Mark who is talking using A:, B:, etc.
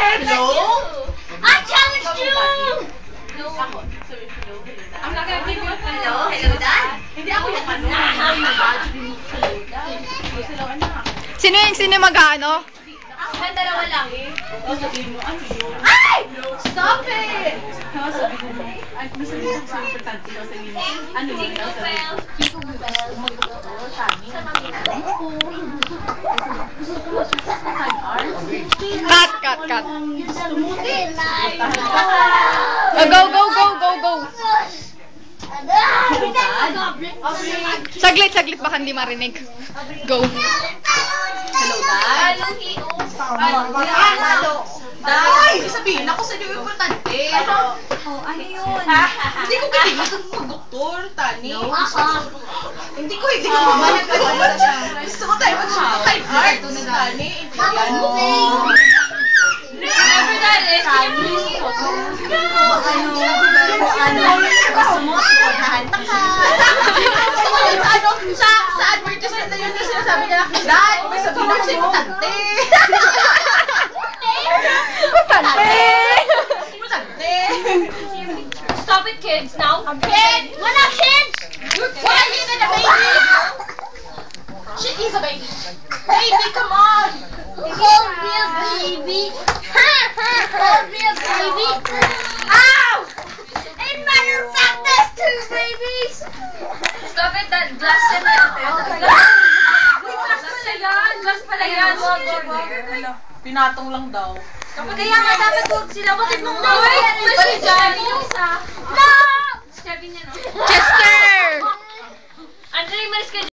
A: Hello?
B: I challenge you!
A: No. Ako. Sorry, hello.
B: I'm not gonna give you a hello. Hello, Dad?
A: Hindi ako yung ano.
C: Sino yung mag-ano?
B: Ako dalawa lang.
A: O, sabihin mo, ano yun?
B: Ay!
A: Stop it! Tapos sabihin mo, ay, kung sabihin mo sa importante ko, sabihin mo, ano yun? Tapos sabihin mo,
B: Jingle bells.
A: oh, sabi.
B: Sa mga nanay ko.
C: Cut.
B: Tumuti.
C: Go. Saglit, baka hindi marinig. Go.
A: Hello, Dad.
B: Hello.
A: Dad, sabihin ako sa iyo importante.
B: Ano yun?
A: Hindi ko pwede mag-doktor, Tani. Hindi ko
B: Balik.
A: Gusto ko tayo mag-fine arts, Tani. Yan mo.
B: Remember that is
A: Sa advertisement na yun na sinasabi nila, Dad, may sabihin ako sa importante. Importante.
B: Stop it, kids, now. Kids! Wala, kids! Why are you gonna baby?
A: She is a baby. Baby, come on.
B: Call me a baby. Call me a baby. Ow! In matter of fact, there's two babies. Stop it, that glass in there. Glass pala yan.
A: Pinatong lang daw.
B: Kaya nga dapat huwag sila. Bakit mong wait? Balik dyan. No! Sabi niya, no?
C: Chester!
B: Andre, malis ka